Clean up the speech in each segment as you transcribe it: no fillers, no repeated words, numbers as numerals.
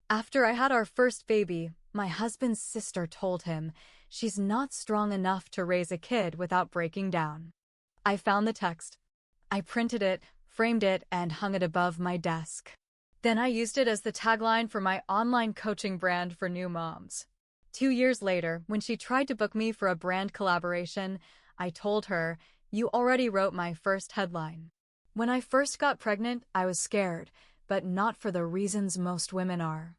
After I had our first baby, my husband's sister told him she's not strong enough to raise a kid without breaking down. I found the text. I printed it, framed it, and hung it above my desk. Then I used it as the tagline for my online coaching brand for new moms. 2 years later, when she tried to book me for a brand collaboration, I told her, "You already wrote my first headline." When I first got pregnant, I was scared, but not for the reasons most women are.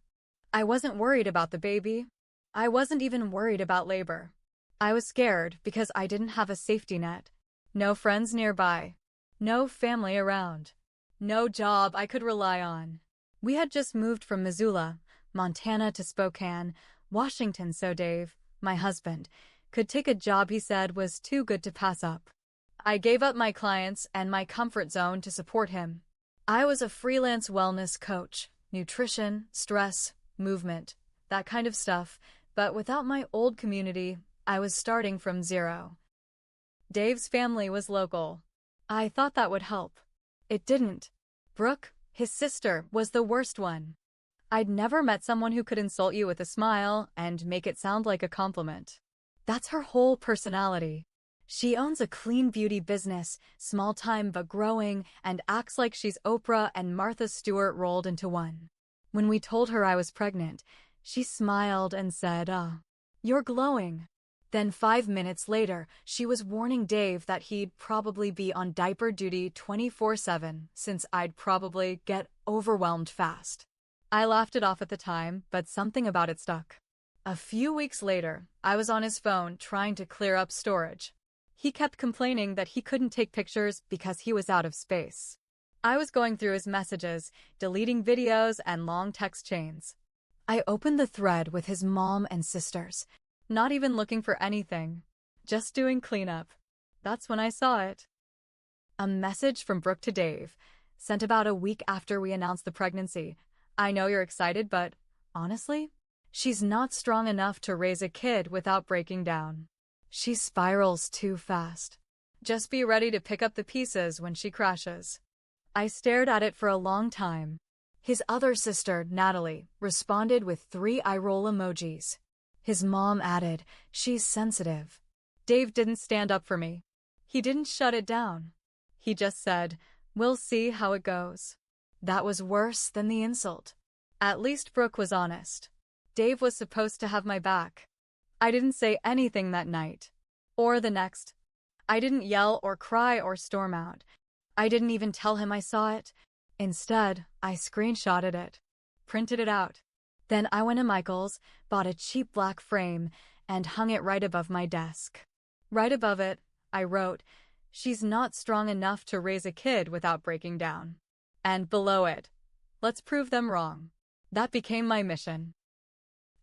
I wasn't worried about the baby. I wasn't even worried about labor. I was scared because I didn't have a safety net. No friends nearby. No family around. No job I could rely on. We had just moved from Missoula, Montana to Spokane, Washington, so Dave, my husband, could take a job he said was too good to pass up. I gave up my clients and my comfort zone to support him. I was a freelance wellness coach, nutrition, stress, movement, that kind of stuff, but without my old community, I was starting from zero. Dave's family was local. I thought that would help. It didn't. Brooke, his sister, was the worst one. I'd never met someone who could insult you with a smile and make it sound like a compliment. That's her whole personality. She owns a clean beauty business, small time but growing, and acts like she's Oprah and Martha Stewart rolled into one. When we told her I was pregnant, she smiled and said, "You're glowing." Then 5 minutes later, she was warning Dave that he'd probably be on diaper duty 24/7 since I'd probably get overwhelmed fast. I laughed it off at the time, but something about it stuck. A few weeks later, I was on his phone trying to clear up storage. He kept complaining that he couldn't take pictures because he was out of space. I was going through his messages, deleting videos and long text chains. I opened the thread with his mom and sisters, not even looking for anything, just doing cleanup. That's when I saw it. A message from Brooke to Dave, sent about a week after we announced the pregnancy. "I know you're excited, but honestly, she's not strong enough to raise a kid without breaking down. She spirals too fast. Just be ready to pick up the pieces when she crashes." I stared at it for a long time. His other sister, Natalie, responded with 3 eye-roll emojis. His mom added, "She's sensitive." Dave didn't stand up for me. He didn't shut it down. He just said, "We'll see how it goes." That was worse than the insult. At least Brooke was honest. Dave was supposed to have my back. I didn't say anything that night. Or the next. I didn't yell or cry or storm out. I didn't even tell him I saw it. Instead, I screenshotted it. Printed it out. Then I went to Michael's, bought a cheap black frame, and hung it right above my desk. Right above it, I wrote, "She's not strong enough to raise a kid without breaking down." And below it, "Let's prove them wrong." That became my mission.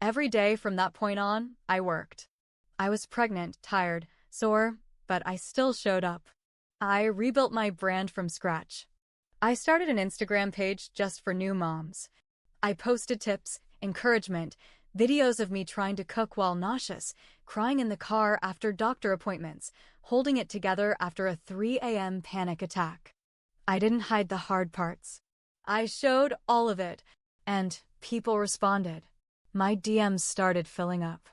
Every day from that point on, I worked. I was pregnant, tired, sore, but I still showed up. I rebuilt my brand from scratch. I started an Instagram page just for new moms. I posted tips, encouragement, videos of me trying to cook while nauseous, crying in the car after doctor appointments, holding it together after a 3 a.m. panic attack. I didn't hide the hard parts. I showed all of it, and people responded. My DMs started filling up.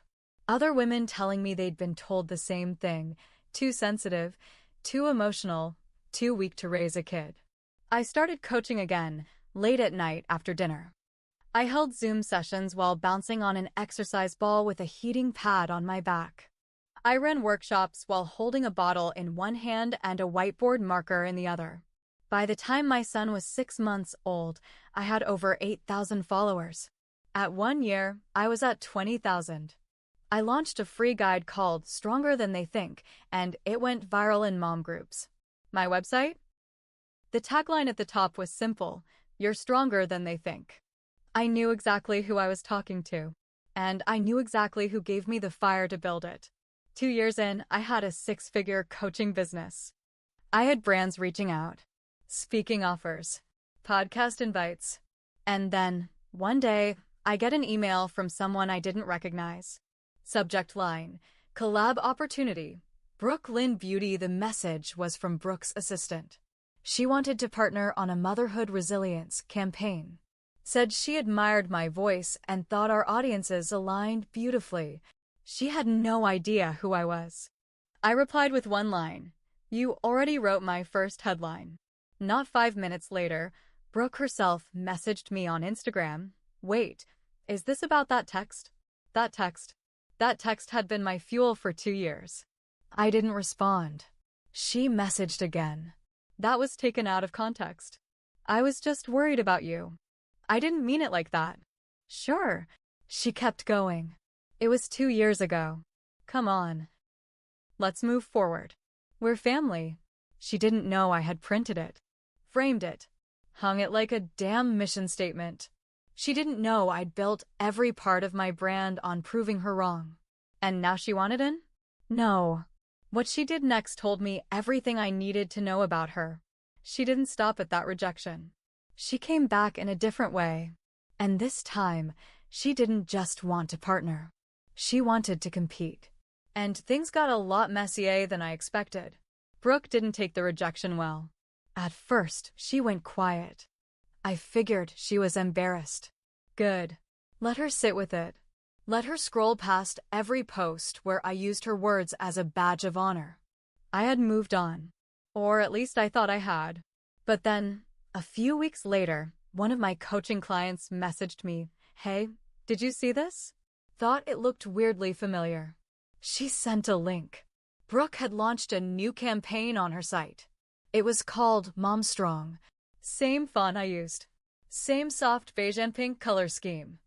Other women telling me they'd been told the same thing: too sensitive, too emotional, too weak to raise a kid. I started coaching again, late at night after dinner. I held Zoom sessions while bouncing on an exercise ball with a heating pad on my back. I ran workshops while holding a bottle in one hand and a whiteboard marker in the other. By the time my son was 6 months old, I had over 8,000 followers. At 1 year, I was at 20,000. I launched a free guide called Stronger Than They Think, and it went viral in mom groups. My website? The tagline at the top was simple: "You're stronger than they think." I knew exactly who I was talking to, and I knew exactly who gave me the fire to build it. 2 years in, I had a 6-figure coaching business. I had brands reaching out, speaking offers, podcast invites. And then, one day, I get an email from someone I didn't recognize. Subject line: "Collab opportunity. Brooke Lynn Beauty." The message was from Brooke's assistant. She wanted to partner on a motherhood resilience campaign. Said she admired my voice and thought our audiences aligned beautifully. She had no idea who I was. I replied with one line, "You already wrote my first headline." Not 5 minutes later, Brooke herself messaged me on Instagram. Wait, is this about that text? That text. That text had been my fuel for 2 years. I didn't respond. She messaged again. That was taken out of context. I was just worried about you. I didn't mean it like that. Sure. She kept going. It was 2 years ago. Come on. Let's move forward. We're family. She didn't know I had printed it, framed it, hung it like a damn mission statement. She didn't know I'd built every part of my brand on proving her wrong. And now she wanted in? No. What she did next told me everything I needed to know about her. She didn't stop at that rejection. She came back in a different way. And this time, she didn't just want to partner. She wanted to compete. And things got a lot messier than I expected. Brooke didn't take the rejection well. At first, she went quiet. I figured she was embarrassed. Good. Let her sit with it. Let her scroll past every post where I used her words as a badge of honor. I had moved on. Or at least I thought I had. But then, a few weeks later, one of my coaching clients messaged me, "Hey, did you see this?" Thought it looked weirdly familiar. She sent a link. Brooke had launched a new campaign on her site. It was called Mom Strong. Same font I used. Same soft beige and pink color scheme.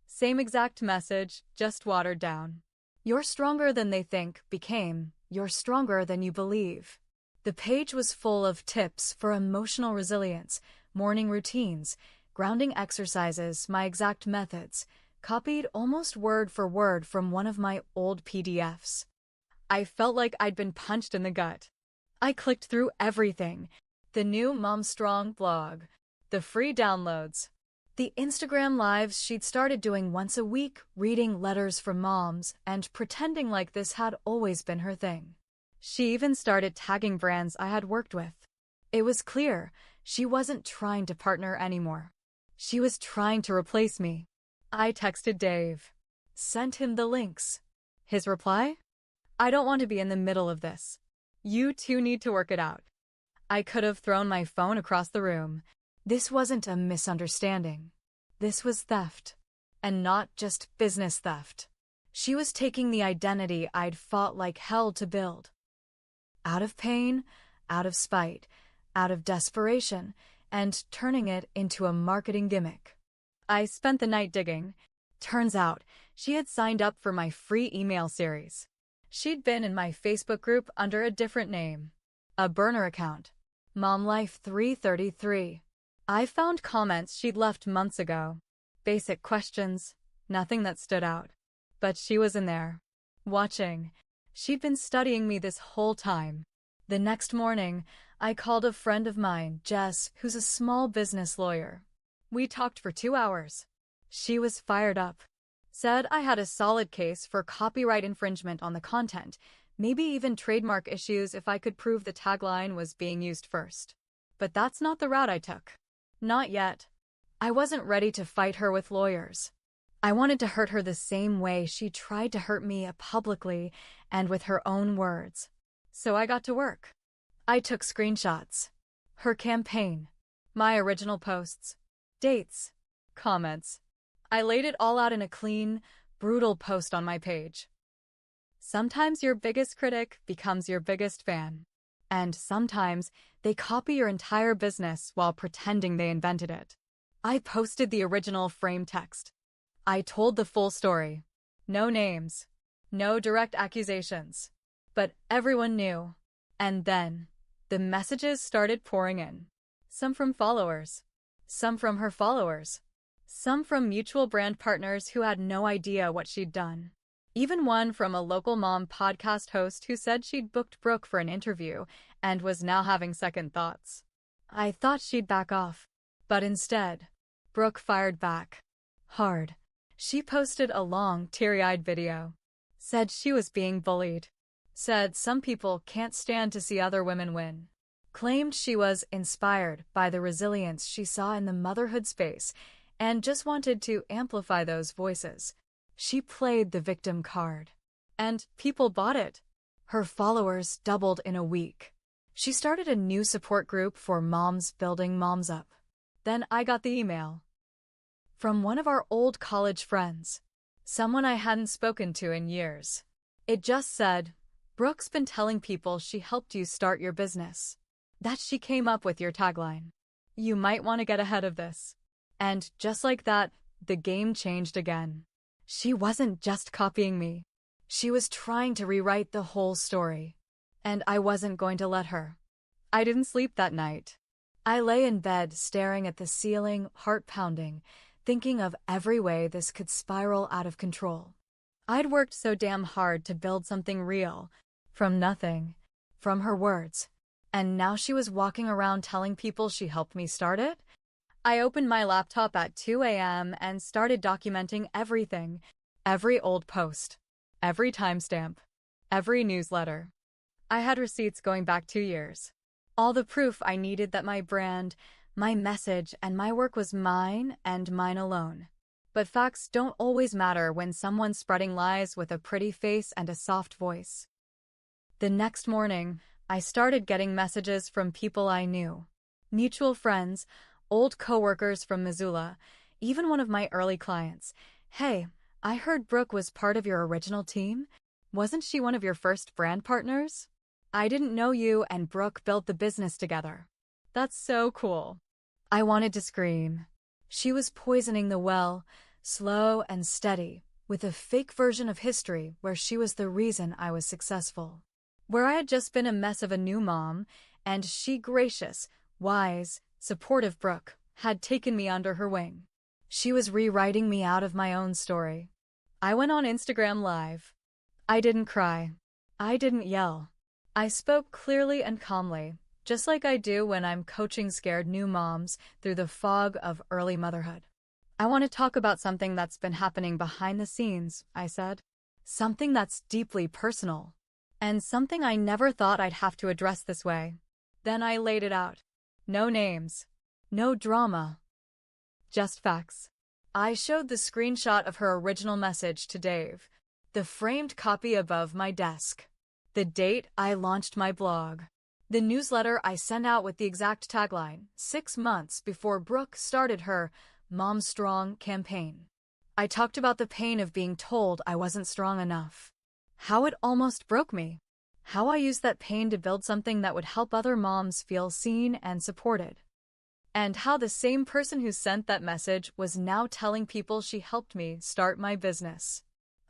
Same exact message, just watered down. "You're stronger than they think" became "You're stronger than you believe." The page was full of tips for emotional resilience, morning routines, grounding exercises, my exact methods, copied almost word for word from one of my old PDFs. I felt like I'd been punched in the gut. I clicked through everything. The new Mom Strong blog, the free downloads, the Instagram lives she'd started doing once a week, reading letters from moms and pretending like this had always been her thing. She even started tagging brands I had worked with. It was clear she wasn't trying to partner anymore. She was trying to replace me. I texted Dave. Sent him the links. His reply? "I don't want to be in the middle of this. You two need to work it out." I could have thrown my phone across the room. This wasn't a misunderstanding. This was theft. And not just business theft. She was taking the identity I'd fought like hell to build. Out of pain, out of spite, out of desperation, and turning it into a marketing gimmick. I spent the night digging. Turns out, she had signed up for my free email series. She'd been in my Facebook group under a different name. A burner account. Mom Life 333. I found comments she'd left months ago. Basic questions. Nothing that stood out. But she was in there. Watching. She'd been studying me this whole time. The next morning, I called a friend of mine, Jess, who's a small business lawyer. We talked for 2 hours. She was fired up. Said I had a solid case for copyright infringement on the content, maybe even trademark issues if I could prove the tagline was being used first. But that's not the route I took. Not yet. I wasn't ready to fight her with lawyers. I wanted to hurt her the same way she tried to hurt me publicly and with her own words. So I got to work. I took screenshots. Her campaign. My original posts. Dates. Comments. I laid it all out in a clean, brutal post on my page. Sometimes your biggest critic becomes your biggest fan. And sometimes they copy your entire business while pretending they invented it. I posted the original frame text. I told the full story. No names. No direct accusations. But everyone knew. And then, the messages started pouring in. Some from followers. Some from her followers. Some from mutual brand partners who had no idea what she'd done. Even one from a local mom podcast host who said she'd booked Brooke for an interview and was now having second thoughts. I thought she'd back off. But instead, Brooke fired back. Hard. She posted a long, teary-eyed video. Said she was being bullied. Said some people can't stand to see other women win. claimed she was inspired by the resilience she saw in the motherhood space and just wanted to amplify those voices. She played the victim card. And people bought it. Her followers doubled in a week. She started a new support group for moms building moms up. Then I got the email from one of our old college friends, someone I hadn't spoken to in years. It just said, "Brooke's been telling people she helped you start your business, that she came up with your tagline. You might want to get ahead of this." And just like that, the game changed again. She wasn't just copying me. She was trying to rewrite the whole story. And I wasn't going to let her. I didn't sleep that night. I lay in bed staring at the ceiling, heart pounding, thinking of every way this could spiral out of control. I'd worked so damn hard to build something real, from nothing, from her words. And now she was walking around telling people she helped me start it? I opened my laptop at 2 a.m. and started documenting everything. Every old post. Every timestamp. Every newsletter. I had receipts going back 2 years. All the proof I needed that my brand, my message, and my work was mine and mine alone. But facts don't always matter when someone's spreading lies with a pretty face and a soft voice. The next morning, I started getting messages from people I knew. Mutual friends, old coworkers from Missoula, even one of my early clients. "Hey, I heard Brooke was part of your original team. Wasn't she one of your first brand partners? I didn't know you and Brooke built the business together. That's so cool." I wanted to scream. She was poisoning the well, slow and steady, with a fake version of history where she was the reason I was successful. Where I had just been a mess of a new mom, and she, gracious, wise, supportive Brooke, had taken me under her wing. She was rewriting me out of my own story. I went on Instagram Live. I didn't cry. I didn't yell. I spoke clearly and calmly, just like I do when I'm coaching scared new moms through the fog of early motherhood. "I want to talk about something that's been happening behind the scenes," I said. "Something that's deeply personal. And something I never thought I'd have to address this way." Then I laid it out. No names. No drama. Just facts. I showed the screenshot of her original message to Dave, the framed copy above my desk, the date I launched my blog, the newsletter I sent out with the exact tagline, 6 months before Brooke started her Mom Strong campaign. I talked about the pain of being told I wasn't strong enough, how it almost broke me, how I used that pain to build something that would help other moms feel seen and supported, and how the same person who sent that message was now telling people she helped me start my business.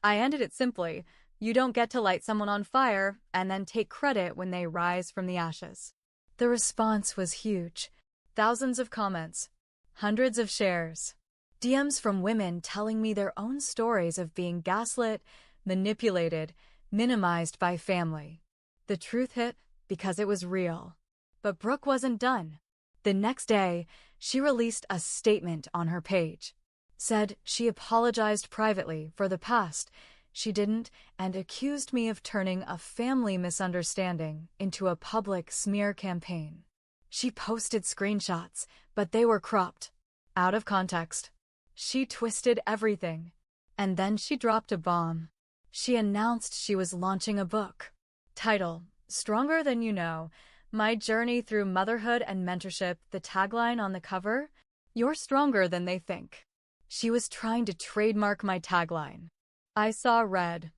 I ended it simply: you don't get to light someone on fire and then take credit when they rise from the ashes. The response was huge. Thousands of comments, hundreds of shares, DMs from women telling me their own stories of being gaslit, manipulated, minimized by family. The truth hit because it was real. But Brooke wasn't done. The next day, she released a statement on her page. Said she apologized privately for the past she didn't, and accused me of turning a family misunderstanding into a public smear campaign. She posted screenshots, but they were cropped, out of context. She twisted everything. And then she dropped a bomb. She announced she was launching a book. Title: Stronger Than You Know, My Journey Through Motherhood and Mentorship. The tagline on the cover: "You're stronger than they think." She was trying to trademark my tagline. I saw red.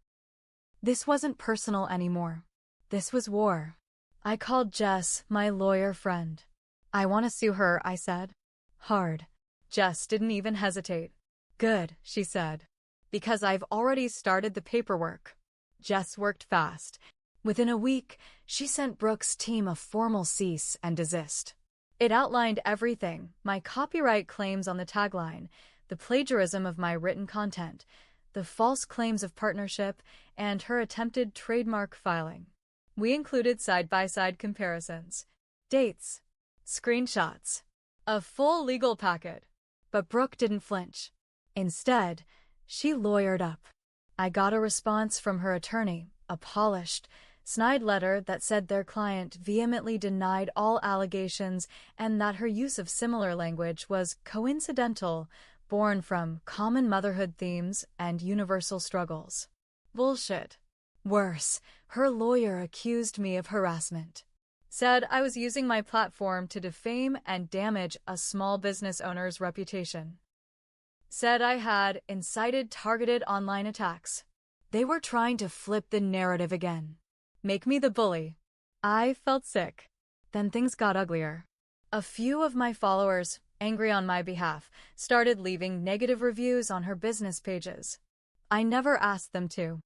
This wasn't personal anymore. This was war. I called Jess, my lawyer friend. "I want to sue her," I said. Hard. Jess didn't even hesitate. "Good," she said. "Because I've already started the paperwork." Jess worked fast. Within a week, she sent Brooke's team a formal cease and desist. It outlined everything: my copyright claims on the tagline, the plagiarism of my written content, the false claims of partnership, and her attempted trademark filing. We included side-by-side comparisons, dates, screenshots, a full legal packet. But Brooke didn't flinch. Instead, she lawyered up. I got a response from her attorney, a polished, Snide letter that said their client vehemently denied all allegations and that her use of similar language was coincidental, born from common motherhood themes and universal struggles. Bullshit. Worse, her lawyer accused me of harassment. Said I was using my platform to defame and damage a small business owner's reputation. Said I had incited targeted online attacks. They were trying to flip the narrative again. Make me the bully. I felt sick. Then things got uglier. A few of my followers, angry on my behalf, started leaving negative reviews on her business pages. I never asked them to.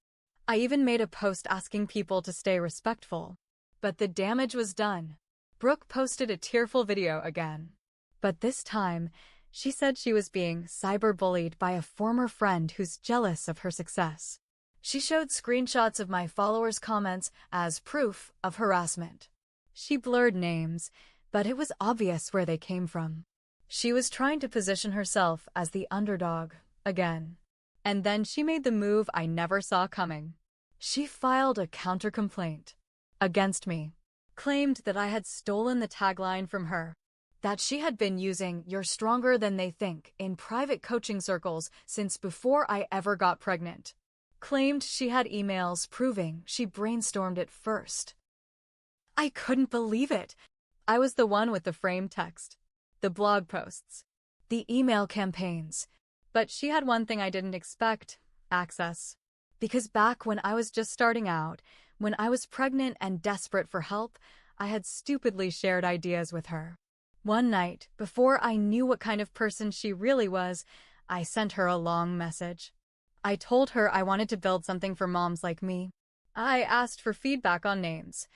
I even made a post asking people to stay respectful. But the damage was done. Brooke posted a tearful video again. But this time, she said she was being cyberbullied by a former friend who's jealous of her success. She showed screenshots of my followers' comments as proof of harassment. She blurred names, but it was obvious where they came from. She was trying to position herself as the underdog again. And then she made the move I never saw coming. She filed a counter-complaint against me, claimed that I had stolen the tagline from her, that she had been using "you're stronger than they think" in private coaching circles since before I ever got pregnant, claimed she had emails proving she brainstormed it first. I couldn't believe it. I was the one with the framed text, the blog posts, the email campaigns, but she had one thing I didn't expect: access. Because back when I was just starting out, when I was pregnant and desperate for help, I had stupidly shared ideas with her. One night, before I knew what kind of person she really was, I sent her a long message. I told her I wanted to build something for moms like me. I asked for feedback on names.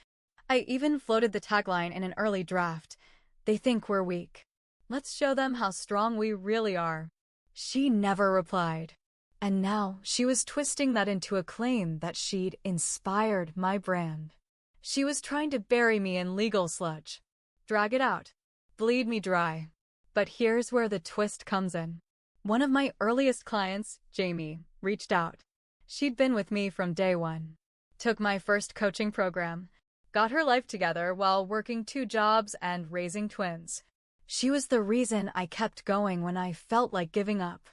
I even floated the tagline in an early draft: "They think we're weak. Let's show them how strong we really are." She never replied. And now she was twisting that into a claim that she'd inspired my brand. She was trying to bury me in legal sludge. Drag it out. Bleed me dry. But here's where the twist comes in. One of my earliest clients, Jamie, reached out. She'd been with me from day one. Took my first coaching program. Got her life together while working 2 jobs and raising twins. She was the reason I kept going when I felt like giving up.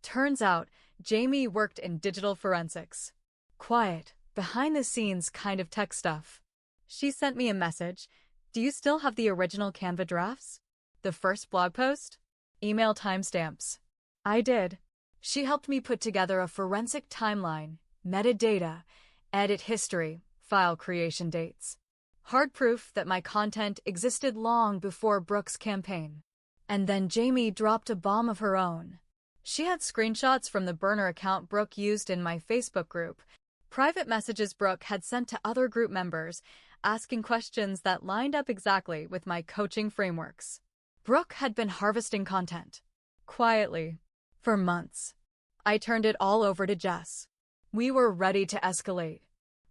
Turns out, Jamie worked in digital forensics. Quiet, behind-the-scenes kind of tech stuff. She sent me a message. "Do you still have the original Canva drafts? The first blog post? Email timestamps." I did. She helped me put together a forensic timeline, metadata, edit history, file creation dates. Hard proof that my content existed long before Brooke's campaign. And then Jamie dropped a bomb of her own. She had screenshots from the burner account Brooke used in my Facebook group, private messages Brooke had sent to other group members, asking questions that lined up exactly with my coaching frameworks. Brooke had been harvesting content, quietly, for months. I turned it all over to Jess. We were ready to escalate.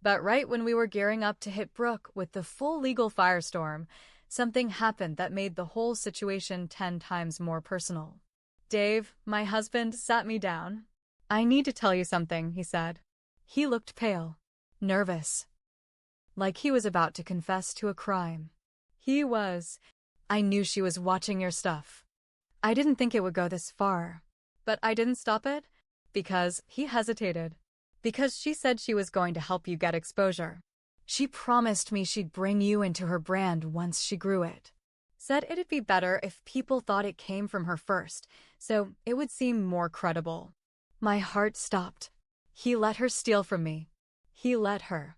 But right when we were gearing up to hit Brooke with the full legal firestorm, something happened that made the whole situation 10 times more personal. Dave, my husband, sat me down. "I need to tell you something," he said. He looked pale, nervous, like he was about to confess to a crime. He was. "I knew she was watching your stuff. I didn't think it would go this far. But I didn't stop it, because," he hesitated, "because she said she was going to help you get exposure. She promised me she'd bring you into her brand once she grew it. Said it'd be better if people thought it came from her first, so it would seem more credible." My heart stopped. He let her steal from me. He let her.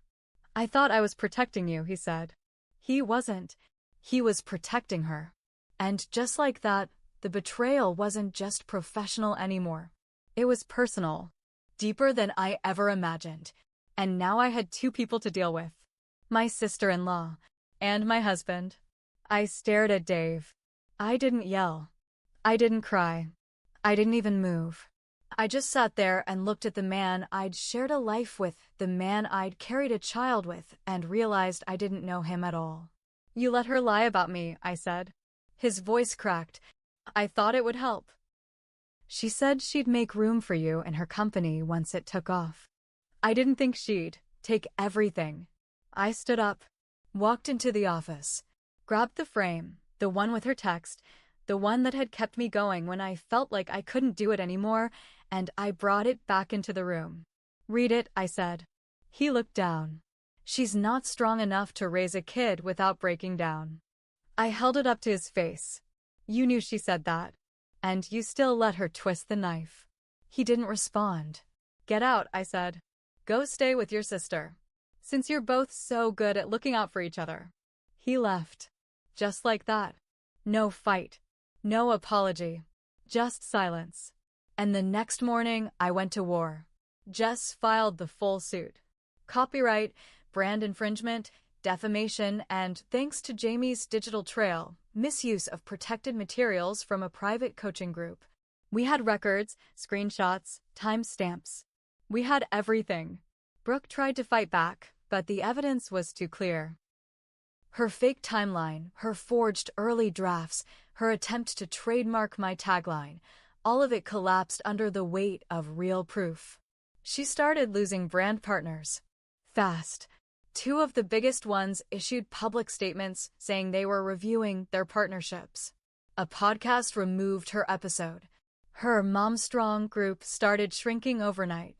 "I thought I was protecting you," he said. He wasn't. He was protecting her. And just like that, the betrayal wasn't just professional anymore. It was personal, deeper than I ever imagined. And now I had 2 people to deal with: my sister-in-law and my husband. I stared at Dave. I didn't yell. I didn't cry. I didn't even move. I just sat there and looked at the man I'd shared a life with, the man I'd carried a child with, and realized I didn't know him at all. "You let her lie about me," I said. His voice cracked. "I thought it would help. She said she'd make room for you in her company once it took off. I didn't think she'd take everything. I stood up, walked into the office, grabbed the frame, the one with her text, the one that had kept me going when I felt like I couldn't do it anymore, and I brought it back into the room. "Read it," I said. He looked down. "She's not strong enough to raise a kid without breaking down." I held it up to his face. "You knew she said that. And you still let her twist the knife." He didn't respond. "Get out," I said. "Go stay with your sister, since you're both so good at looking out for each other." He left. Just like that. No fight. No apology. Just silence. And the next morning, I went to war. Jess filed the full suit. Copyright, brand infringement, defamation, and, thanks to Jamie's digital trail, misuse of protected materials from a private coaching group. We had records, screenshots, timestamps. We had everything. Brooke tried to fight back, but the evidence was too clear. Her fake timeline, her forged early drafts, her attempt to trademark my tagline, all of it collapsed under the weight of real proof. She started losing brand partners. Fast. Two of the biggest ones issued public statements saying they were reviewing their partnerships. A podcast removed her episode. Her Mom Strong group started shrinking overnight.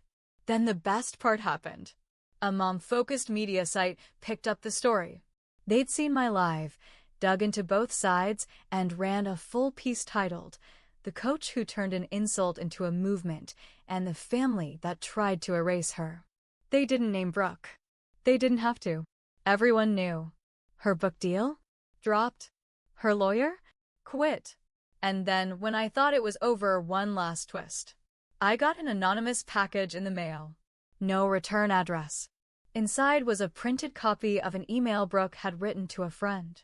Then the best part happened. A mom-focused media site picked up the story. They'd seen my live, dug into both sides, and ran a full piece titled, "The Coach Who Turned an Insult into a Movement and the Family That Tried to Erase Her." They didn't name Brooke. They didn't have to. Everyone knew. Her book deal? Dropped. Her lawyer? Quit. And then, when I thought it was over, one last twist. I got an anonymous package in the mail. No return address. Inside was a printed copy of an email Brooke had written to a friend.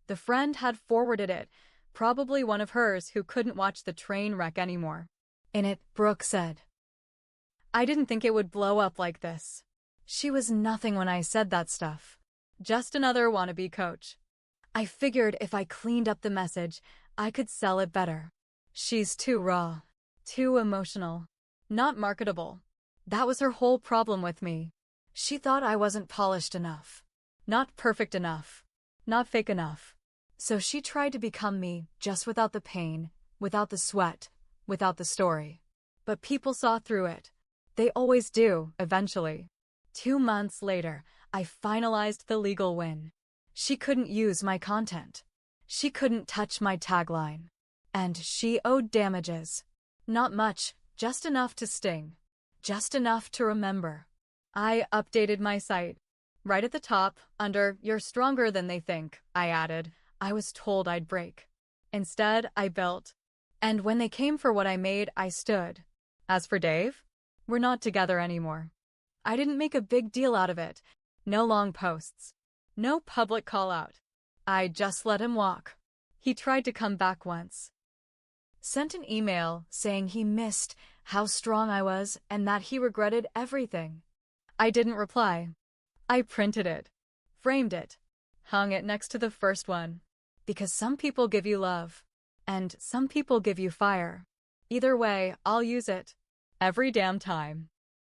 The friend had forwarded it, probably one of hers who couldn't watch the train wreck anymore. In it, Brooke said, "I didn't think it would blow up like this." She was nothing when I said that stuff. Just another wannabe coach. I figured if I cleaned up the message, I could sell it better. "She's too raw. Too emotional. Not marketable." That was her whole problem with me. She thought I wasn't polished enough. Not perfect enough. Not fake enough. So she tried to become me, just without the pain, without the sweat, without the story. But people saw through it. They always do, eventually. 2 months later, I finalized the legal win. She couldn't use my content. She couldn't touch my tagline. And she owed damages. Not much, just enough to sting. Just enough to remember. I updated my site. Right at the top, under "You're Stronger Than They Think," I added, "I was told I'd break." Instead, I built. And when they came for what I made, I stood. As for Dave, we're not together anymore. I didn't make a big deal out of it. No long posts. No public call-out. I just let him walk. He tried to come back once. Sent an email saying he missed how strong I was and that he regretted everything. I didn't reply. I printed it, framed it, hung it next to the first one. Because some people give you love, and some people give you fire. Either way, I'll use it. Every damn time.